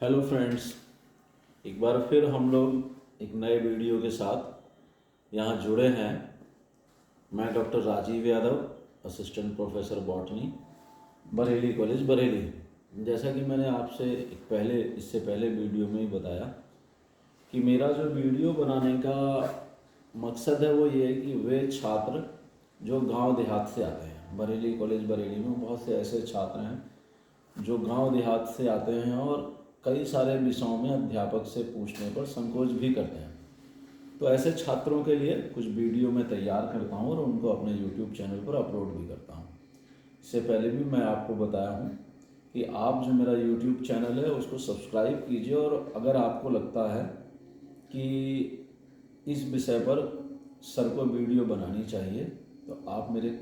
Hello friends, एक बार फिर हम लोग एक नए वीडियो के साथ यहाँ जुड़े हैं। मैं doctor Rajeev Yadav, assistant professor botany, Bareilly college Bareilly. जैसा कि मैंने आपसे इससे पहले वीडियो में ही बताया कि मेरा जो वीडियो बनाने का मकसद है वो ये है कि वे छात्र जो गांव देहात से आते हैं, बरेली कॉलेज बरेली में बहुत से ऐसे छात्र हैं जो गांव देहात से आते हैं और कई सारे विषयों में अध्यापक से पूछने पर संकोच भी करते हैं। तो ऐसे छात्रों के लिए कुछ वीडियो मैं तैयार करता हूँ और उनको अपने यूट्यूब चैनल पर अपलोड भी करता हूँ। इससे पहले भी मैं आपको बताया हूँ कि आप जो मेरा यूट्यूब चैनल है उसको सब्सक्राइब कीजिए, और अगर आपको लगता है कि इस विषय पर सर को वीडियो बनानी चाहिए तो आप मेरे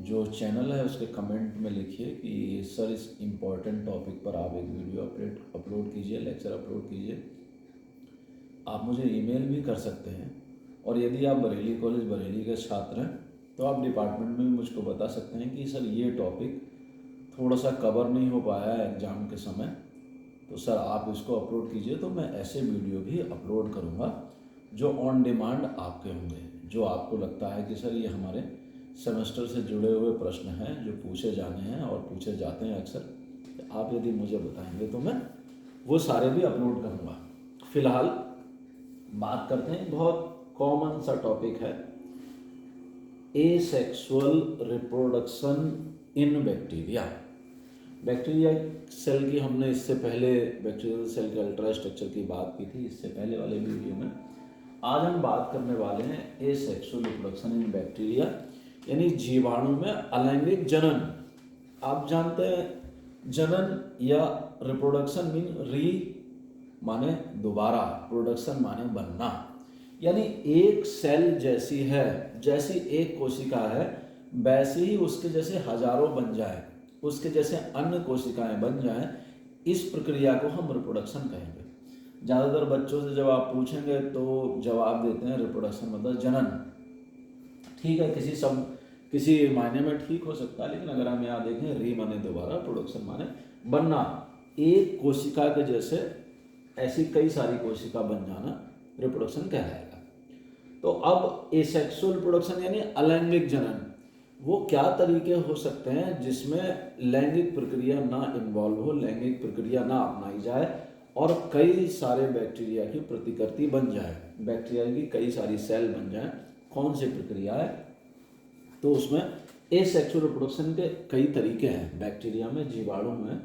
जो चैनल है उसके कमेंट में लिखिए कि सर इस इम्पोर्टेंट टॉपिक पर आप एक वीडियो अपलोड कीजिए, लेक्चर अपलोड कीजिए। आप मुझे ईमेल भी कर सकते हैं, और यदि आप बरेली कॉलेज बरेली के छात्र हैं तो आप डिपार्टमेंट में भी मुझको बता सकते हैं कि सर ये टॉपिक थोड़ा सा कवर नहीं हो पाया है एग्ज़ाम के समय, तो सर आप इसको अपलोड कीजिए। तो मैं ऐसे वीडियो भी अपलोड करूँगा जो ऑन डिमांड आपके होंगे, जो आपको लगता है कि सर ये हमारे सेमेस्टर से जुड़े हुए प्रश्न हैं जो पूछे जाने हैं और पूछे जाते हैं अक्सर। तो आप यदि मुझे बताएंगे तो मैं वो सारे भी अपलोड करूँगा। फिलहाल बात करते हैं, बहुत कॉमन सा टॉपिक है, asexual reproduction in bacteria. Bacteria cell की हमने इससे पहले बैक्टीरियल सेल के अल्ट्रा स्ट्रक्चर की बात की थी इससे पहले वाले वीडियो में। आज हम बात करने वाले हैं एसेक्सुअल रिप्रोडक्शन इन बैक्टीरिया, यानी जीवाणु में अलैंगिक जनन। आप जानते हैं जनन या रिप्रोडक्शन मीन री माने दोबारा, प्रोडक्शन माने बनना, यानी एक सेल जैसी है, जैसी एक कोशिका है वैसे ही उसके जैसे हजारों बन जाए, उसके जैसे अन्य कोशिकाएं बन जाएं, इस प्रक्रिया को हम रिप्रोडक्शन कहेंगे। ज़्यादातर बच्चों से जब आप पूछेंगे तो जवाब देते हैं रिप्रोडक्शन मतलब जनन। ठीक है, किसी मायने में ठीक हो सकता है, लेकिन अगर हम यहाँ देखें री माने दोबारा, प्रोडक्शन माने बनना, एक कोशिका के जैसे ऐसी कई सारी कोशिका बन जाना रिप्रोडक्शन कहलाएगा। तो अब एसेक्सुअल रिप्रोडक्शन यानी अलैंगिक जनन, वो क्या तरीके हो सकते हैं जिसमें लैंगिक प्रक्रिया ना इन्वॉल्व हो, लैंगिक प्रक्रिया ना अपनाई जाए और कई सारे बैक्टीरिया की प्रतिकृति बन जाए, बैक्टीरिया की कई सारी सेल बन जाए। कौन सी प्रक्रिया है? तो उसमें एसेक्सुअल रिप्रोडक्शन के कई तरीके हैं। बैक्टीरिया में, जीवाणु में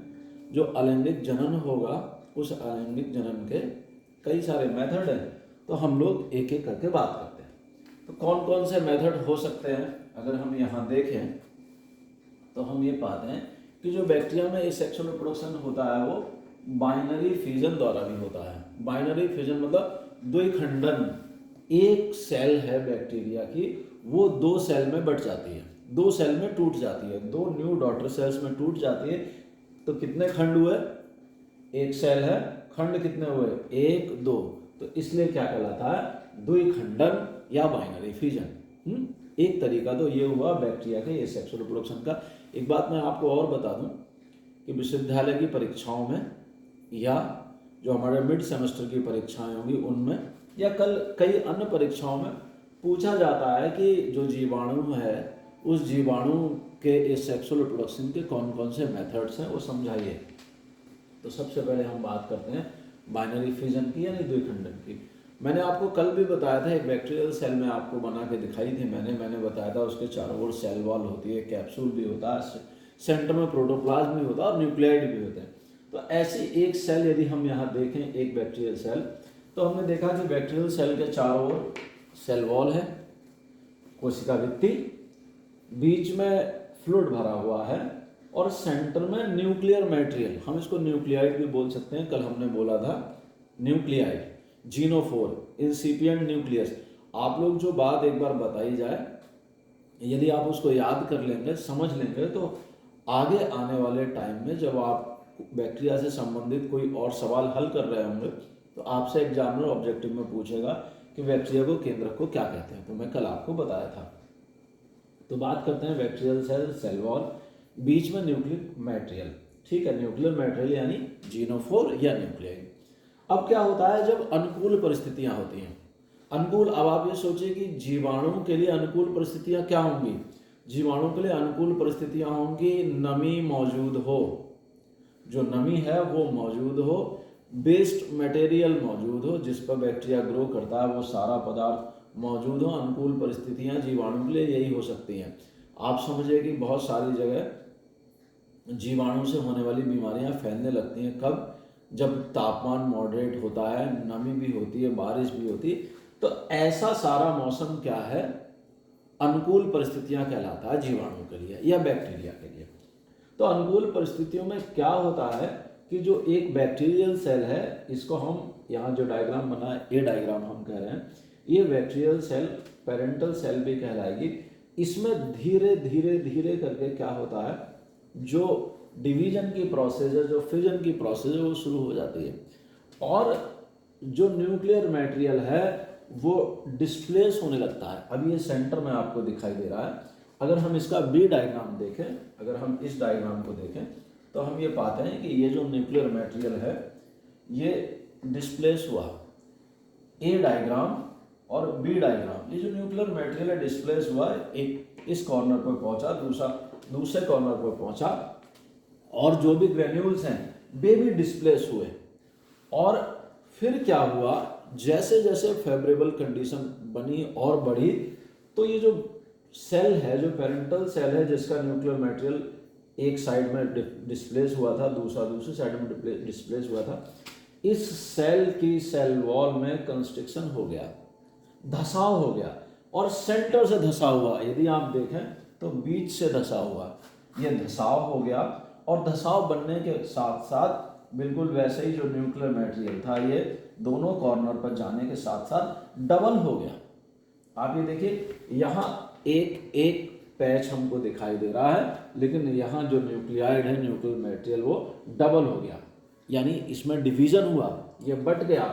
जो अलैंगिक जनन होगा, उस अलैंगिक जनन के कई सारे मेथड हैं। तो हम लोग एक एक करके बात करते हैं। तो कौन कौन से मेथड हो सकते हैं? अगर हम यहाँ देखें तो हम ये पाते हैं कि जो बैक्टीरिया में एसेक्सुअल रिप्रोडक्शन होता है वो बाइनरी फिजन द्वारा भी होता है। बाइनरी फिजन मतलब द्विखंडन। एक सेल है बैक्टीरिया की, वो दो सेल में बट जाती है, दो सेल में टूट जाती है, दो न्यू डॉटर सेल्स में टूट जाती है। तो कितने खंड हुए? एक सेल है, खंड कितने हुए? एक, दो। तो इसलिए क्या कहलाता है? द्विखंडन या बाइनरी फिजन। एक तरीका तो ये हुआ बैक्टीरिया के एसेक्सुअल रिप्रोडक्शन का। एक बात मैं आपको और बता दूं कि विश्वविद्यालय की परीक्षाओं में या जो हमारे मिड सेमेस्टर की परीक्षाएं होंगी उनमें या कल कई अन्य परीक्षाओं में पूछा जाता है कि जो जीवाणु है उस जीवाणु के एसेक्सुअल रिप्रोडक्शन के कौन कौन से मेथड्स हैं वो समझाइए। तो सबसे पहले हम बात करते हैं बाइनरी फिजन की यानी द्विखंडन की। मैंने आपको कल भी बताया था, एक बैक्टीरियल सेल में आपको बना के दिखाई थी मैंने बताया था उसके चारों ओर सेल वॉल होती है, कैप्सूल भी होता है, सेंटर में प्रोटोप्लाज्म भी होता है और न्यूक्लियाइड भी होते हैं। तो ऐसी एक सेल यदि हम यहाँ देखें, एक बैक्टीरियल सेल, तो हमने देखा कि बैक्टीरियल सेल के चारों ओर सेल वॉल है, कोशिका भित्ति, बीच में फ्लूइड भरा हुआ है और सेंटर में न्यूक्लियर मटेरियल, हम इसको न्यूक्लियाइड भी बोल सकते हैं। कल हमने बोला था न्यूक्लियाइड, जीनोफोर, इंसिपिएंट न्यूक्लियस। आप लोग जो बात एक बार बताई जाए, यदि आप उसको याद कर लेंगे, समझ लेंगे, तो आगे आने वाले टाइम में जब आप बैक्टीरिया से संबंधित कोई और सवाल हल कर रहे होंगे तो आपसे एग्जामिनर ऑब्जेक्टिव में पूछेगा कि बैक्टीरिया को केंद्रक को क्या कहते हैं। तो मैं कल आपको बताया था। तो बात करते हैं बैक्टीरियल सेल, सेल वॉल, बीच में न्यूक्लिक मटेरियल। ठीक है, न्यूक्लियर मटेरियल यानी जीनोफोर या न्यूक्लियाई। अब क्या होता है जब अनुकूल परिस्थितियां होती हैं, अनुकूल, अब आप ये सोचिए कि जीवाणु के लिए अनुकूल परिस्थितियां क्या होंगी। जीवाणु के लिए अनुकूल परिस्थितियां होंगी नमी मौजूद हो, जो नमी है वो मौजूद हो, बेस्ड मटेरियल मौजूद हो जिस पर बैक्टीरिया ग्रो करता है वो सारा पदार्थ मौजूद हो। अनुकूल परिस्थितियां जीवाणु के लिए यही हो सकती हैं। आप समझिए कि बहुत सारी जगह जीवाणु से होने वाली बीमारियां फैलने लगती हैं कब, जब तापमान मॉडरेट होता है, नमी भी होती है, बारिश भी होती है, तो ऐसा सारा मौसम क्या है, अनुकूल परिस्थितियां कहलाता है जीवाणु के लिए या बैक्टीरिया के लिए। तो अनुकूल परिस्थितियों में क्या होता है कि जो एक बैक्टीरियल सेल है, इसको हम यहाँ जो डायग्राम बना है ए डायग्राम हम कह रहे हैं, ये बैक्टीरियल सेल पेरेंटल सेल भी कहलाएगी। इसमें धीरे धीरे धीरे करके क्या होता है, जो डिवीजन की प्रोसेस है, जो फिजन की प्रोसेस है वो शुरू हो जाती है और जो न्यूक्लियर मटेरियल है वो डिस्प्लेस होने लगता है। अब ये सेंटर में आपको दिखाई दे रहा है। अगर हम इसका बी डायग्राम देखें, अगर हम इस डायग्राम को देखें तो हम ये पाते हैं कि ये जो न्यूक्लियर मटेरियल है ये डिस्प्लेस हुआ। ए डायग्राम और बी डायग्राम, ये जो न्यूक्लियर मटेरियल है डिस्प्लेस हुआ, एक इस कॉर्नर पर पहुंचा, दूसरा दूसरे कॉर्नर पर पहुंचा, और जो भी ग्रेन्यूल्स हैं वे भी डिस्प्लेस हुए। और फिर क्या हुआ, जैसे जैसे फेवरेबल कंडीशन बनी और बढ़ी, तो ये जो सेल है, जो पेरेंटल सेल है जिसका न्यूक्लियर मटेरियल एक साइड में डिस्प्लेस हुआ था, दूसरा दूसरी साइड में डिस्प्लेस हुआ था, इस सेल की सेल वॉल में कंस्ट्रिक्शन हो गया, धसाव हो गया, और सेंटर से धसा हुआ। यदि आप देखें तो बीच से धसा हुआ, ये धसाव हो गया, और धसाव बनने के साथ साथ बिल्कुल वैसे ही जो न्यूक्लियर मटेरियल था ये दोनों कॉर्नर पर जाने के साथ साथ डबल हो गया। आप ये देखिए, यहाँ एक एक पैच हमको दिखाई दे रहा है, लेकिन यहाँ जो न्यूक्लियाइड है, न्यूक्लियर मटेरियल, वो डबल हो गया, यानी इसमें डिवीजन हुआ, ये बट गया।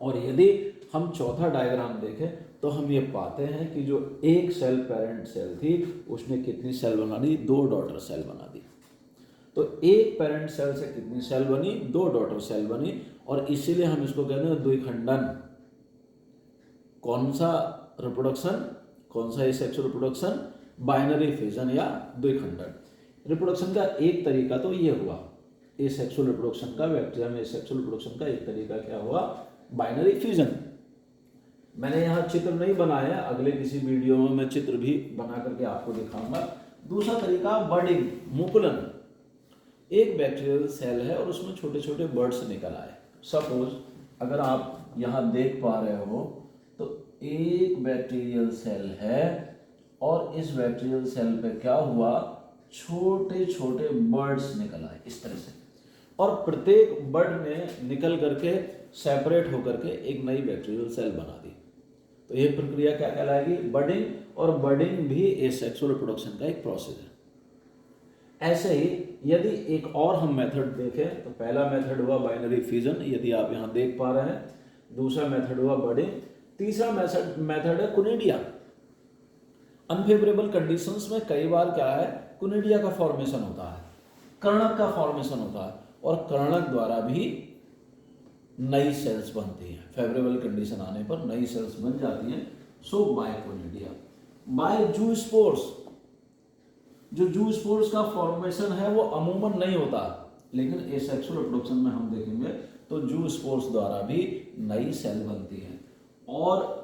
और यदि हम चौथा डायग्राम देखें तो हम ये पाते हैं कि जो एक सेल पेरेंट सेल थी उसने कितनी सेल बना दी, 2 डॉटर सेल बना दी। तो एक पेरेंट सेल से कितनी सेल बनी, 2 डॉटर सेल बनी, और इसीलिए हम इसको कहते हैं द्विखंडन। कौन सा रिप्रोडक्शन, कौन सा एसेक्सुअल रिप्रोडक्शन, बाइनरी फिजन या द्विखंडन। रिप्रोडक्शन का एक तरीका तो ये हुआ एसेक्सुअल रिप्रोडक्शन का, बैक्टीरिया में एसेक्सुअल रिप्रोडक्शन का एक तरीका क्या हुआ, बाइनरी फ्यूजन। मैंने यहाँ चित्र नहीं बनाया, अगले किसी वीडियो में मैं चित्र भी बना करके आपको दिखाऊंगा। दूसरा तरीका बर्डिंग, मुकुलन। एक बैक्टीरियल सेल है और उसमें छोटे छोटे बर्ड्स निकल आए। सपोज अगर आप यहाँ देख पा रहे हो तो एक बैक्टीरियल सेल है और इस बैक्टीरियल सेल पे क्या हुआ, छोटे छोटे बर्ड्स निकल आए इस तरह से, और प्रत्येक बर्ड ने निकल करके सेपरेट होकर के एक नई बैक्टीरियल सेल बना दी। तो ये प्रक्रिया क्या कहलाएगी, बर्डिंग। और बर्डिंग भी एसेक्सुअल रिप्रोडक्शन का एक प्रोसेस है। ऐसे ही यदि एक और हम मेथड देखें तो पहला मेथड हुआ बाइनरी फ्यूजन, यदि आप यहाँ देख पा रहे हैं। दूसरा मेथड हुआ बर्डिंग। तीसरा मेथड है कुनिडिया। अनफेवरेबल कंडीशंस में कई बार क्या है, कुनिडिया का फॉर्मेशन होता है, कर्णक का फॉर्मेशन होता है, और कर्णक द्वारा भी नई सेल्स बनती हैं। फेवरेबल कंडीशन आने पर नई सेल्स बन जाती हैं। सो बाय कुनिडिया। बाय जूस्पोर्स, जो जूस्पोर्स का फॉर्मेशन है वो अमूमन नहीं होता, लेकिन एसेक्सुअल रिप्रोडक्शन में हम देखेंगे तो जूस्पोर्स द्वारा भी नई सेल बनती है। और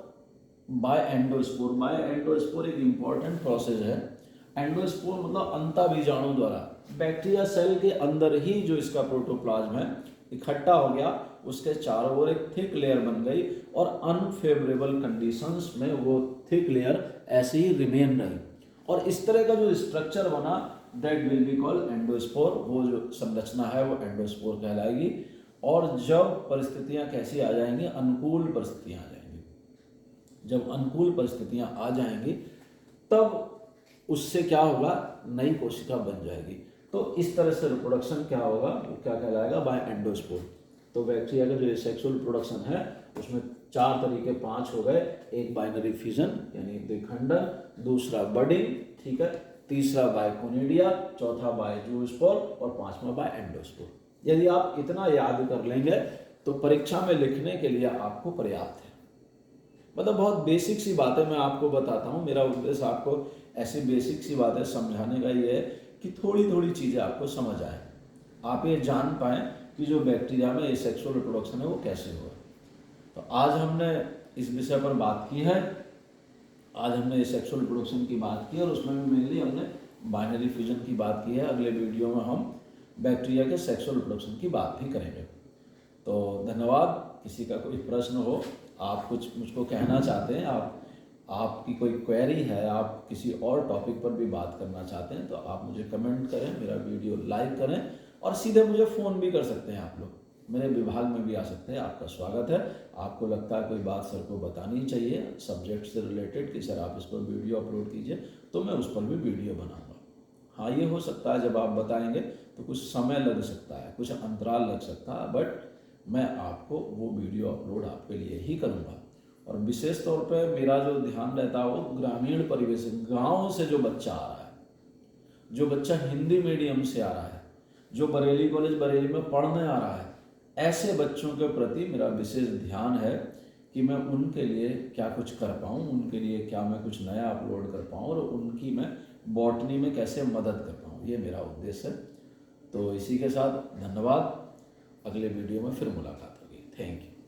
बाय एंडोस्पोर, बाय एंडोस्पोर एक इंपॉर्टेंट प्रोसेस है। एंडोस्पोर मतलब अंतःबीजाणु द्वारा, बैक्टीरिया सेल के अंदर ही जो इसका प्रोटोप्लाज्म है इकट्ठा हो गया, उसके चारों ओर एक थिक लेयर बन गई, और अनफेवरेबल कंडीशंस में वो थिक लेयर ऐसे ही रिमेन रही, और इस तरह का जो स्ट्रक्चर बना that will be called endospore. वो जो संरचना है वो एंडोस्पोर कहलाएगी। और जब परिस्थितियां कैसी आ जाएंगी, अनुकूल परिस्थितियां आ जाएंगी। जब अनुकूल परिस्थितियां आ जाएंगी तब उससे क्या होगा, नई कोशिका बन जाएगी। तो इस तरह से रिप्रोडक्शन क्या होगा, वो क्या कहलाएगा, बाय एंडोस्पोर। तो बैक्टीरिया का जो सेक्सुअल रिप्रोडक्शन है उसमें 4 तरीके 5 हो गए। एक बाइनरी फ्यूजन यानी द्विखंडन, दूसरा बर्डिंग, ठीक है, तीसरा बाय कोनिडिया, चौथा बाय जूस्पोर और पांचवा बाय एंडोस्पोर। यदि आप इतना याद कर लेंगे तो परीक्षा में लिखने के लिए आपको पर्याप्त है। मतलब बहुत बेसिक सी बातें मैं आपको बताता हूँ। मेरा उद्देश्य आपको ऐसी बेसिक सी बातें समझाने का ये है कि थोड़ी थोड़ी चीज़ें आपको समझ आए, आप ये जान पाएँ कि जो बैक्टीरिया में एसेक्सुअल रिप्रोडक्शन है वो कैसे हो। तो आज हमने इस विषय पर बात की है। आज हमने एसेक्सुअल रिप्रोडक्शन की बात की और उसमें भी मेनली हमने बाइनरी फ्यूजन की बात की है। अगले वीडियो में हम बैक्टीरिया के सेक्सुअल रिप्रोडक्शन की बात भी करेंगे। तो धन्यवाद। किसी का कोई प्रश्न हो, आप कुछ मुझको कहना चाहते हैं, आपकी कोई क्वेरी है, आप किसी और टॉपिक पर भी बात करना चाहते हैं तो आप मुझे कमेंट करें, मेरा वीडियो लाइक करें और सीधे मुझे फ़ोन भी कर सकते हैं। आप लोग मेरे विभाग में भी आ सकते हैं। आपका स्वागत है। आपको लगता है कोई बात सर को बतानी चाहिए सब्जेक्ट से रिलेटेड कि सर आप इस पर वीडियो अपलोड कीजिए, तो मैं उस पर भी वीडियो बनाऊंगा। हाँ, ये हो सकता है जब आप बताएंगे तो कुछ समय लग सकता है, कुछ अंतराल लग सकता है, बट मैं आपको वो वीडियो अपलोड आपके लिए ही करूँगा। और विशेष तौर पे मेरा जो ध्यान रहता है वो ग्रामीण परिवेश, गाँव से जो बच्चा आ रहा है, जो बच्चा हिंदी मीडियम से आ रहा है, जो बरेली कॉलेज बरेली में पढ़ने आ रहा है, ऐसे बच्चों के प्रति मेरा विशेष ध्यान है कि मैं उनके लिए क्या कुछ कर पाऊँ, उनके लिए क्या मैं कुछ नया अपलोड कर पाऊँ और उनकी मैं बॉटनी में कैसे मदद कर पाऊँ, ये मेरा उद्देश्य है। तो इसी के साथ धन्यवाद। अगले वीडियो में फिर मुलाकात होगी। Thank you.